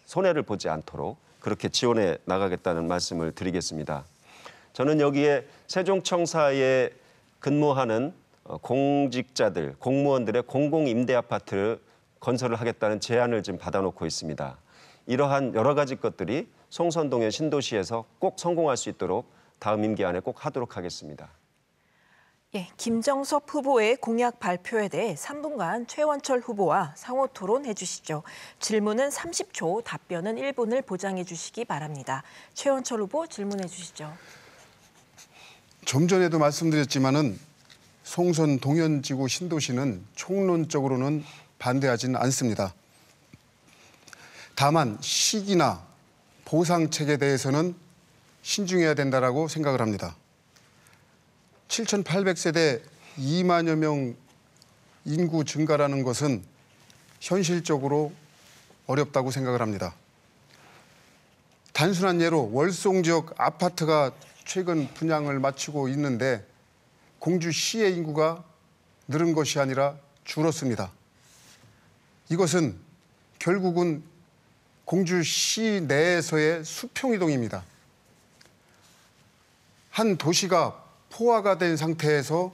손해를 보지 않도록 그렇게 지원해 나가겠다는 말씀을 드리겠습니다. 저는 여기에 세종청사에 근무하는 공직자들, 공무원들의 공공임대아파트를 건설을 하겠다는 제안을 지금 받아놓고 있습니다. 이러한 여러 가지 것들이 송선동현 신도시에서 꼭 성공할 수 있도록 다음 임기 안에 꼭 하도록 하겠습니다. 예, 김정섭 후보의 공약 발표에 대해 3분간 최원철 후보와 상호 토론해 주시죠. 질문은 30초, 답변은 1분을 보장해 주시기 바랍니다. 최원철 후보 질문해 주시죠. 좀 전에도 말씀드렸지만은 송선 동현지구 신도시는 총론적으로는 반대하지는 않습니다. 다만 시기나 보상책에 대해서는 신중해야 된다라고 생각을 합니다. 7,800세대 2만여 명 인구 증가라는 것은 현실적으로 어렵다고 생각을 합니다. 단순한 예로 월송 지역 아파트가 최근 분양을 마치고 있는데 공주시의 인구가 늘은 것이 아니라 줄었습니다. 이것은 결국은 공주시 내에서의 수평이동입니다. 한 도시가 포화가 된 상태에서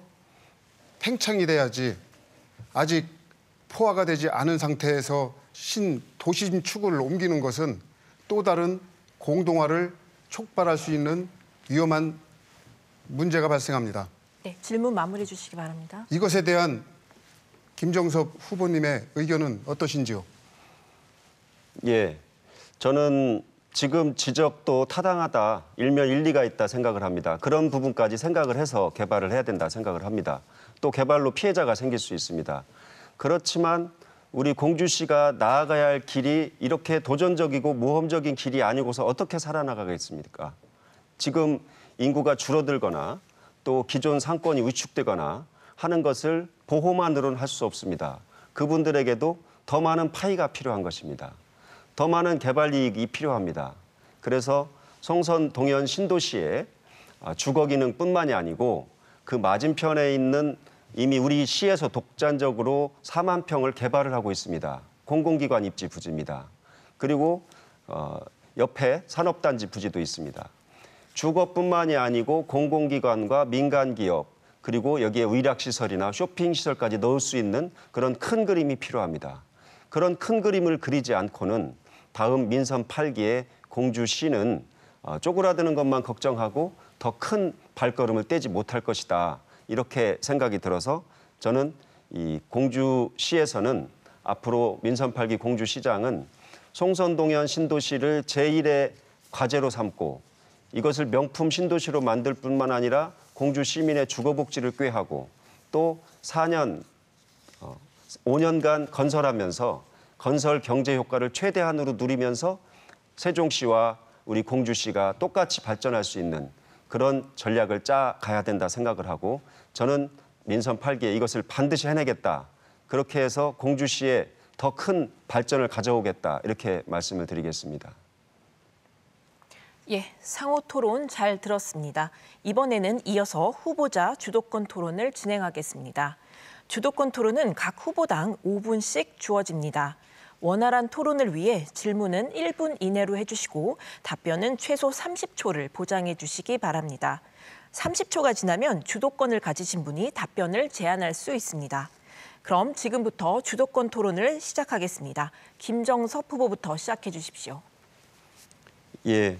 팽창이 돼야지 아직 포화가 되지 않은 상태에서 신도심 축을 옮기는 것은 또 다른 공동화를 촉발할 수 있는 위험한 문제가 발생합니다. 네, 질문 마무리해 주시기 바랍니다. 이것에 대한 김정섭 후보님의 의견은 어떠신지요? 예, 저는 지금 지적도 타당하다, 일면 일리가 있다 생각을 합니다. 그런 부분까지 생각을 해서 개발을 해야 된다 생각을 합니다. 또 개발로 피해자가 생길 수 있습니다. 그렇지만 우리 공주시가 나아가야 할 길이 이렇게 도전적이고 모험적인 길이 아니고서 어떻게 살아나가겠습니까? 지금 인구가 줄어들거나 또 기존 상권이 위축되거나 하는 것을 보호만으로는 할 수 없습니다. 그분들에게도 더 많은 파이가 필요한 것입니다. 더 많은 개발 이익이 필요합니다. 그래서 송선 동현 신도시에 주거 기능뿐만이 아니고 그 맞은편에 있는 이미 우리 시에서 독단적으로 4만 평을 개발을 하고 있습니다. 공공기관 입지 부지입니다. 그리고 옆에 산업단지 부지도 있습니다. 주거뿐만이 아니고 공공기관과 민간기업 그리고 여기에 의락시설이나 쇼핑시설까지 넣을 수 있는 그런 큰 그림이 필요합니다. 그런 큰 그림을 그리지 않고는 다음 민선 8기에 공주시는 쪼그라드는 것만 걱정하고 더 큰 발걸음을 떼지 못할 것이다. 이렇게 생각이 들어서 저는 이 공주시에서는 앞으로 민선 8기 공주시장은 송선동현 신도시를 제1의 과제로 삼고 이것을 명품 신도시로 만들 뿐만 아니라 공주 시민의 주거복지를 꾀하고 또 5년간 건설하면서 건설 경제 효과를 최대한으로 누리면서 세종시와 우리 공주시가 똑같이 발전할 수 있는 그런 전략을 짜가야 된다 생각을 하고 저는 민선 8기에 이것을 반드시 해내겠다. 그렇게 해서 공주시에 더 큰 발전을 가져오겠다. 이렇게 말씀을 드리겠습니다. 예, 상호 토론 잘 들었습니다. 이번에는 이어서 후보자 주도권 토론을 진행하겠습니다. 주도권 토론은 각 후보당 5분씩 주어집니다. 원활한 토론을 위해 질문은 1분 이내로 해주시고 답변은 최소 30초를 보장해 주시기 바랍니다. 30초가 지나면 주도권을 가지신 분이 답변을 제한할 수 있습니다. 그럼 지금부터 주도권 토론을 시작하겠습니다. 김정섭 후보부터 시작해 주십시오. 예,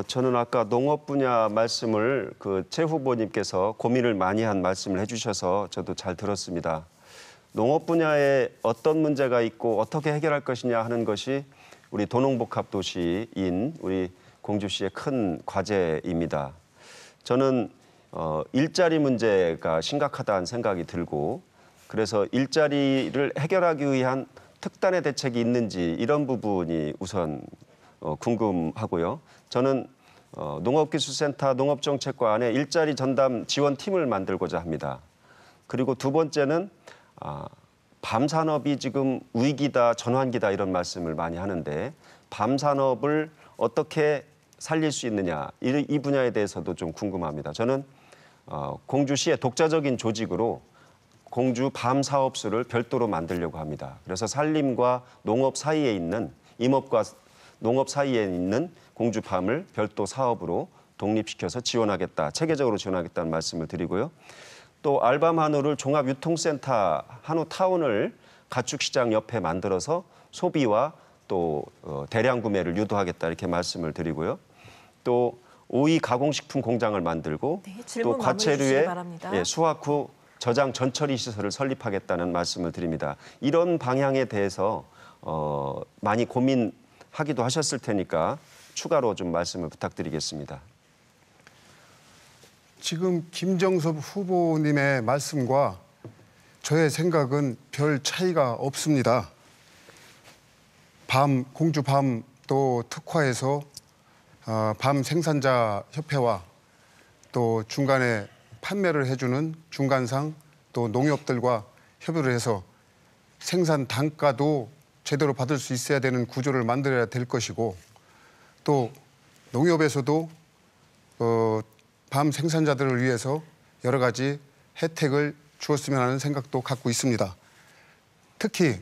저는 아까 농업 분야 말씀을 최 후보님께서 고민을 많이 한 말씀을 해주셔서 저도 잘 들었습니다. 농업 분야에 어떤 문제가 있고 어떻게 해결할 것이냐 하는 것이 우리 도농복합 도시인 우리 공주시의 큰 과제입니다. 저는 일자리 문제가 심각하다는 생각이 들고 그래서 일자리를 해결하기 위한 특단의 대책이 있는지 이런 부분이 우선 궁금하고요. 저는 농업기술센터 농업정책과 안에 일자리 전담 지원팀을 만들고자 합니다. 그리고 두 번째는 밤산업이 지금 위기다, 전환기다 이런 말씀을 많이 하는데 밤산업을 어떻게 살릴 수 있느냐 이 분야에 대해서도 좀 궁금합니다. 저는 공주시의 독자적인 조직으로 공주 밤사업소를 별도로 만들려고 합니다. 그래서 산림과 농업 사이에 있는 임업과 농업 사이에 있는 공주팜을 별도 사업으로 독립시켜서 지원하겠다, 체계적으로 지원하겠다는 말씀을 드리고요. 또 알밤 한우를 종합유통센터 한우타운을 가축시장 옆에 만들어서 소비와 또 대량 구매를 유도하겠다 이렇게 말씀을 드리고요. 또 오이 가공식품 공장을 만들고 네, 또 질문 마무리 주시기 과체류의 바랍니다. 수확 후 저장 전처리 시설을 설립하겠다는 말씀을 드립니다. 이런 방향에 대해서 많이 고민하기도 하셨을 테니까 추가로 좀 말씀을 부탁드리겠습니다. 지금 김정섭 후보님의 말씀과 저의 생각은 별 차이가 없습니다. 공주 밤 또 특화해서 밤 생산자 협회와 또 중간에 판매를 해주는 중간상 또 농협들과 협의를 해서 생산 단가도 제대로 받을 수 있어야 되는 구조를 만들어야 될 것이고, 또 농협에서도 밤 생산자들을 위해서 여러 가지 혜택을 주었으면 하는 생각도 갖고 있습니다. 특히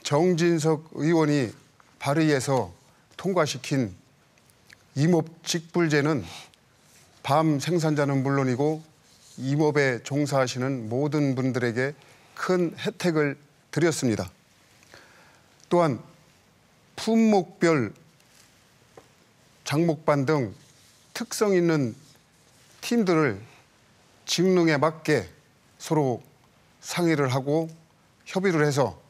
정진석 의원이 발의해서 통과시킨 임업직불제는 밤 생산자는 물론이고 임업에 종사하시는 모든 분들에게 큰 혜택을 드렸습니다. 또한 품목별 장목반 등 특성 있는 팀들을 직능에 맞게 서로 상의를 하고 협의를 해서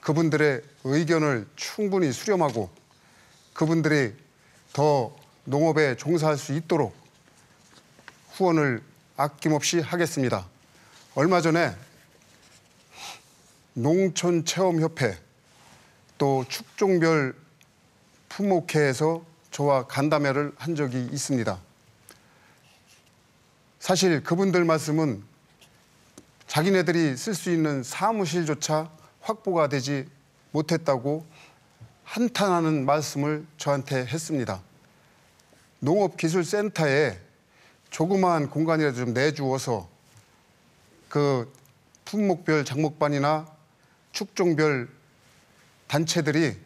그분들의 의견을 충분히 수렴하고 그분들이 더 농업에 종사할 수 있도록 후원을 아낌없이 하겠습니다. 얼마 전에 농촌체험협회 또 축종별 품목회에서 저와 간담회를 한 적이 있습니다. 사실 그분들 말씀은 자기네들이 쓸 수 있는 사무실조차 확보가 되지 못했다고 한탄하는 말씀을 저한테 했습니다. 농업기술센터에 조그마한 공간이라도 좀 내주어서 그 품목별 장목반이나 축종별 단체들이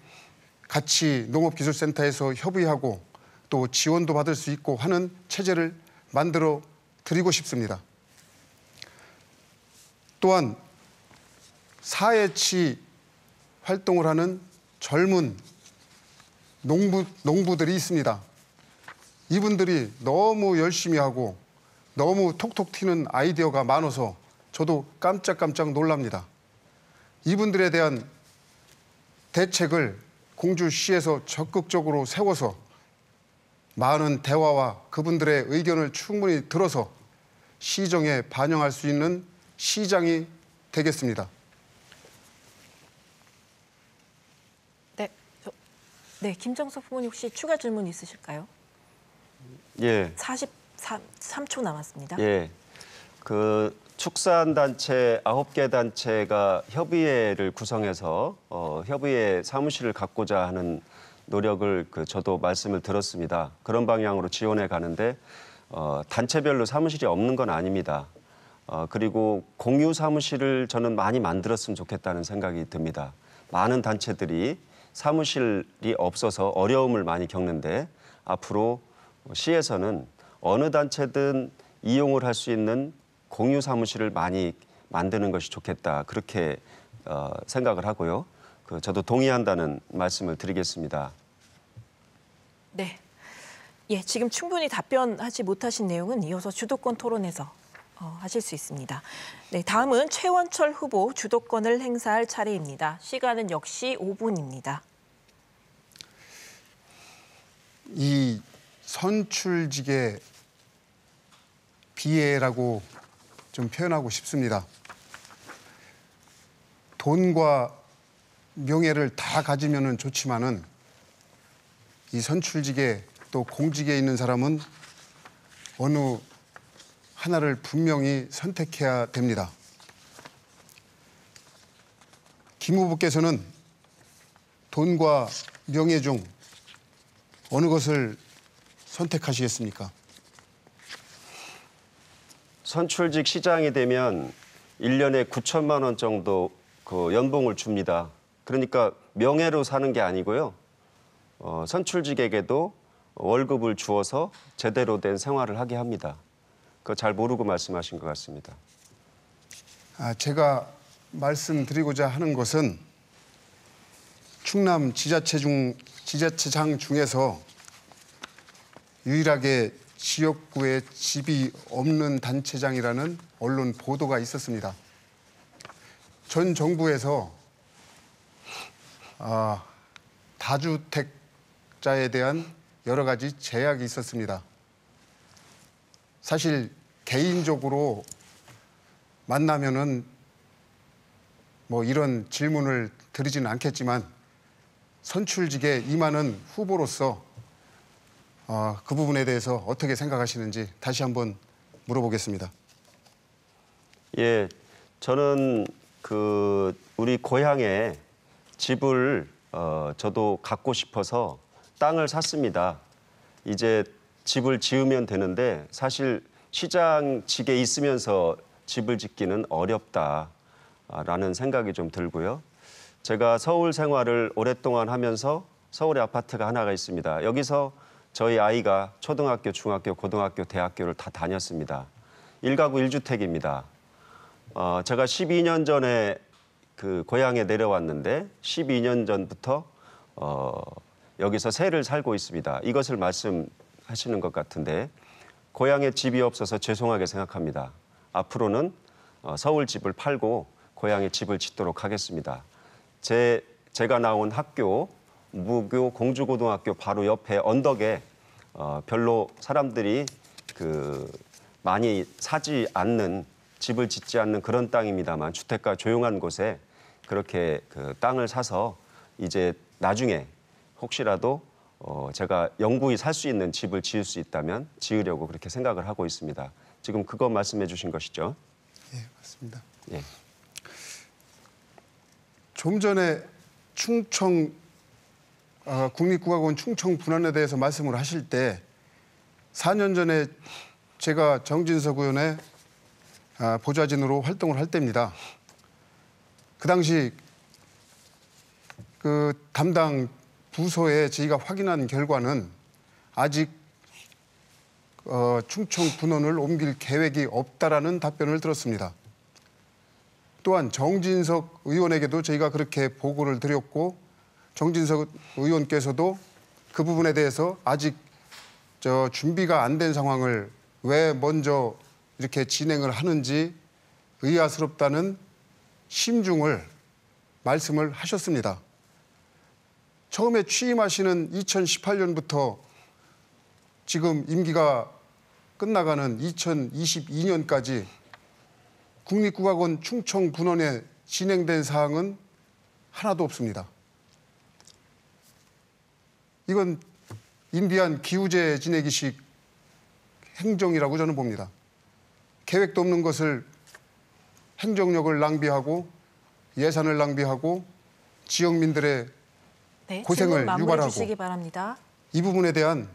같이 농업기술센터에서 협의하고 또 지원도 받을 수 있고 하는 체제를 만들어 드리고 싶습니다. 또한 사회치 활동을 하는 젊은 농부들이 있습니다. 이분들이 너무 열심히 하고 너무 톡톡 튀는 아이디어가 많아서 저도 깜짝깜짝 놀랍니다. 이분들에 대한 대책을 공주시에서 적극적으로 세워서 많은 대화와 그분들의 의견을 충분히 들어서 시정에 반영할 수 있는 시장이 되겠습니다. 네, 김정석 후보님 혹시 추가 질문 있으실까요? 예. 43초 남았습니다. 예. 그 축산단체 9개 단체가 협의회를 구성해서 협의회 사무실을 갖고자 하는 노력을 저도 말씀을 들었습니다. 그런 방향으로 지원해 가는데 단체별로 사무실이 없는 건 아닙니다. 그리고 공유 사무실을 저는 많이 만들었으면 좋겠다는 생각이 듭니다. 많은 단체들이 사무실이 없어서 어려움을 많이 겪는데 앞으로 시에서는 어느 단체든 이용을 할 수 있는 공유 사무실을 많이 만드는 것이 좋겠다. 그렇게 생각을 하고요. 저도 동의한다는 말씀을 드리겠습니다. 네. 예, 지금 충분히 답변하지 못하신 내용은 이어서 주도권 토론에서 하실 수 있습니다. 네, 다음은 최원철 후보 주도권을 행사할 차례입니다. 시간은 역시 5분입니다. 이 선출직의 비애라고 좀 표현하고 싶습니다. 돈과 명예를 다 가지면은 좋지만은 이 선출직에 또 공직에 있는 사람은 어느 하나를 분명히 선택해야 됩니다. 김 후보께서는 돈과 명예 중 어느 것을 선택하시겠습니까? 선출직 시장이 되면 1년에 9천만 원 정도 연봉을 줍니다. 그러니까 명예로 사는 게 아니고요. 선출직에게도 월급을 주어서 제대로 된 생활을 하게 합니다. 그거 잘 모르고 말씀하신 것 같습니다. 제가 말씀드리고자 하는 것은 충남 지자체장 중에서 유일하게 지역구에 집이 없는 단체장이라는 언론 보도가 있었습니다. 전 정부에서 다주택자에 대한 여러 가지 제약이 있었습니다. 사실 개인적으로 만나면은 뭐 이런 질문을 드리지는 않겠지만 선출직에 임하는 후보로서 그 부분에 대해서 어떻게 생각하시는지 다시 한번 물어보겠습니다. 예, 저는 우리 고향에 집을 저도 갖고 싶어서 땅을 샀습니다. 이제 집을 지으면 되는데 사실 시장직에 있으면서 집을 짓기는 어렵다라는 생각이 좀 들고요. 제가 서울 생활을 오랫동안 하면서 서울에 아파트가 하나가 있습니다. 여기서 저희 아이가 초등학교, 중학교, 고등학교, 대학교를 다 다녔습니다. 1가구 1주택입니다. 제가 12년 전에 그 고향에 내려왔는데 12년 전부터 여기서 새를 살고 있습니다. 이것을 말씀하시는 것 같은데 고향에 집이 없어서 죄송하게 생각합니다. 앞으로는 서울 집을 팔고 고향에 집을 짓도록 하겠습니다. 제가 나온 학교 무교 공주고등학교 바로 옆에 언덕에 별로 사람들이 많이 사지 않는 집을 짓지 않는 그런 땅입니다만 주택가 조용한 곳에 그렇게 땅을 사서 이제 나중에 혹시라도 제가 영구히 살 수 있는 집을 지을 수 있다면 지으려고 그렇게 생각을 하고 있습니다. 지금 그거 말씀해 주신 것이죠? 예, 맞습니다. 예. 좀 전에 충청 국립국악원 충청 분원에 대해서 말씀을 하실 때 4년 전에 제가 정진석 의원의 보좌진으로 활동을 할 때입니다. 그 당시 그 담당 부서에 저희가 확인한 결과는 아직 충청 분원을 옮길 계획이 없다라는 답변을 들었습니다. 또한 정진석 의원에게도 저희가 그렇게 보고를 드렸고 정진석 의원께서도 그 부분에 대해서 아직 준비가 안 된 상황을 왜 먼저 이렇게 진행을 하는지 의아스럽다는 심중을 말씀을 하셨습니다. 처음에 취임하시는 2018년부터 지금 임기가 끝나가는 2022년까지 국립국악원 충청 분원에 진행된 사항은 하나도 없습니다. 이건 인비한 기우제 지내기식 행정이라고 저는 봅니다. 계획도 없는 것을 행정력을 낭비하고 예산을 낭비하고 지역민들의 고생을 유발하고 주시기 바랍니다. 이 부분에 대한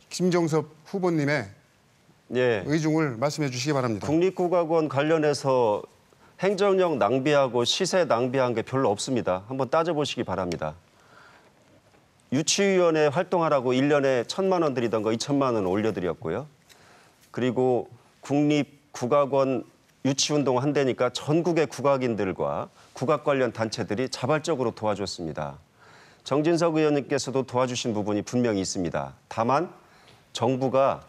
김정섭 후보님의 예. 의중을 말씀해 주시기 바랍니다. 국립국악원 관련해서 행정력 낭비하고 시세 낭비한 게 별로 없습니다. 한번 따져보시기 바랍니다. 유치위원회 활동하라고 1년에 1,000만 원 드리던 거 2,000만 원 올려드렸고요. 그리고 국립국악원 유치운동 한다니까 전국의 국악인들과 국악 관련 단체들이 자발적으로 도와줬습니다. 정진석 의원님께서도 도와주신 부분이 분명히 있습니다. 다만 정부가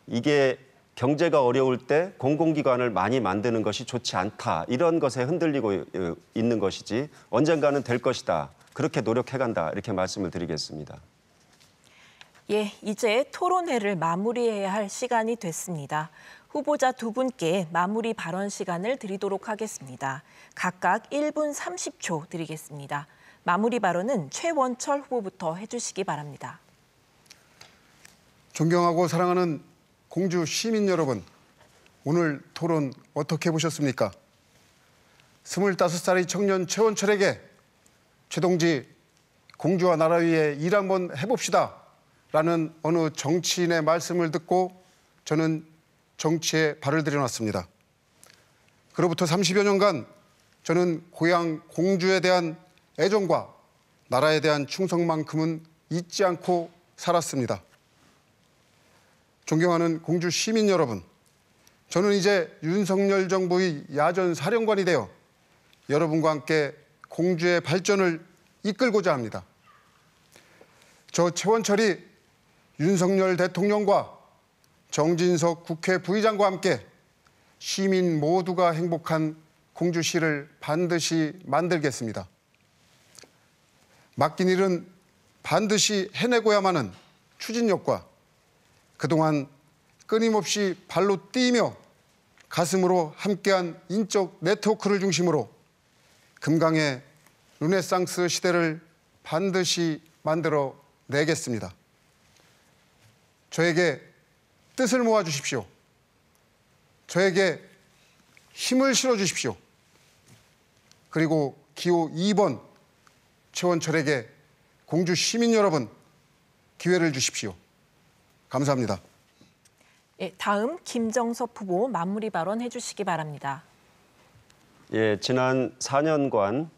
이게 경제가 어려울 때 공공기관을 많이 만드는 것이 좋지 않다. 이런 것에 흔들리고 있는 것이지 언젠가는 될 것이다. 그렇게 노력해간다. 이렇게 말씀을 드리겠습니다. 예, 이제 토론회를 마무리해야 할 시간이 됐습니다. 후보자 두 분께 마무리 발언 시간을 드리도록 하겠습니다. 각각 1분 30초 드리겠습니다. 마무리 발언은 최원철 후보부터 해주시기 바랍니다. 존경하고 사랑하는 공주 시민 여러분, 오늘 토론 어떻게 보셨습니까? 25살의 청년 최원철에게 최동지 공주와 나라 위해 일 한번 해봅시다 라는 어느 정치인의 말씀을 듣고 저는 정치에 발을 들여놨습니다. 그로부터 30여 년간 저는 고향 공주에 대한 애정과 나라에 대한 충성만큼은 잊지 않고 살았습니다. 존경하는 공주 시민 여러분, 저는 이제 윤석열 정부의 야전 사령관이 되어 여러분과 함께 공주의 발전을 이끌고자 합니다. 저 최원철이 윤석열 대통령과 정진석 국회 부의장과 함께 시민 모두가 행복한 공주시를 반드시 만들겠습니다. 맡긴 일은 반드시 해내고야만 하는 추진력과 그동안 끊임없이 발로 뛰며 가슴으로 함께한 인적 네트워크를 중심으로 금강의 르네상스 시대를 반드시 만들어 내겠습니다. 저에게 뜻을 모아 주십시오. 저에게 힘을 실어 주십시오. 그리고 기호 2번 최원철에게 공주 시민 여러분 기회를 주십시오. 감사합니다. 예, 다음 김정섭 후보 마무리 발언 해주시기 바랍니다. 예, 지난 4년간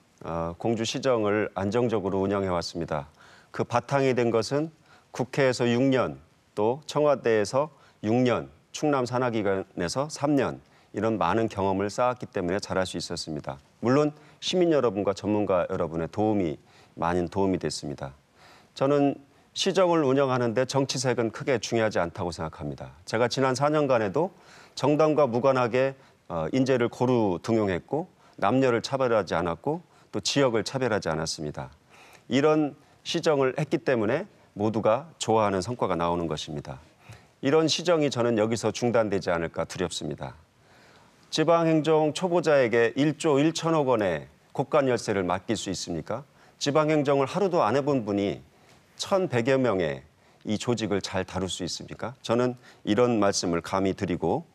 공주시정을 안정적으로 운영해 왔습니다. 그 바탕이 된 것은 국회에서 6년, 또 청와대에서 6년, 충남 산하기관에서 3년 이런 많은 경험을 쌓았기 때문에 잘할 수 있었습니다. 물론 시민 여러분과 전문가 여러분의 많은 도움이 됐습니다. 저는 시정을 운영하는데 정치색은 크게 중요하지 않다고 생각합니다. 제가 지난 4년간에도 정당과 무관하게 인재를 고루 등용했고 남녀를 차별하지 않았고 또 지역을 차별하지 않았습니다. 이런 시정을 했기 때문에 모두가 좋아하는 성과가 나오는 것입니다. 이런 시정이 저는 여기서 중단되지 않을까 두렵습니다. 지방행정 초보자에게 1조 1천억 원의 곳간 열쇠를 맡길 수 있습니까? 지방행정을 하루도 안 해본 분이 1,100여 명의 이 조직을 잘 다룰 수 있습니까? 저는 이런 말씀을 감히 드리고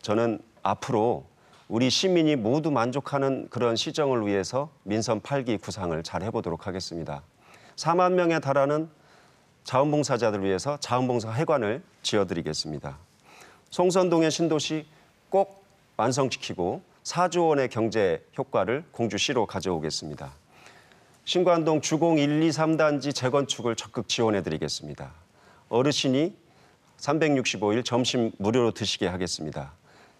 저는 앞으로 우리 시민이 모두 만족하는 그런 시정을 위해서 민선 8기 구상을 잘 해보도록 하겠습니다. 4만 명에 달하는 자원봉사자들을 위해서 자원봉사 회관을 지어드리겠습니다. 송선동의 신도시 꼭 완성시키고 4조 원의 경제 효과를 공주시로 가져오겠습니다. 신관동 주공 1, 2, 3단지 재건축을 적극 지원해드리겠습니다. 어르신이 365일 점심 무료로 드시게 하겠습니다.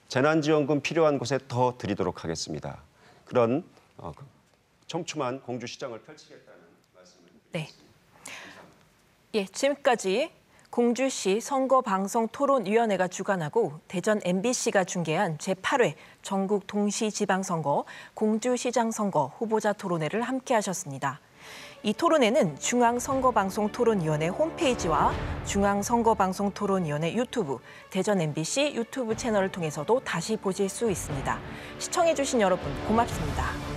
재난지원금 필요한 곳에 더 드리도록 하겠습니다. 그런 촘촘한 공주시정을 펼치겠다는 말씀을 드리겠습니다. 네. 예, 지금까지 공주시 선거방송토론위원회가 주관하고 대전 MBC가 중계한 제8회 전국 동시지방선거 공주시장선거 후보자 토론회를 함께하셨습니다. 이 토론회는 중앙선거방송토론위원회 홈페이지와 중앙선거방송토론위원회 유튜브, 대전 MBC 유튜브 채널을 통해서도 다시 보실 수 있습니다. 시청해주신 여러분 고맙습니다.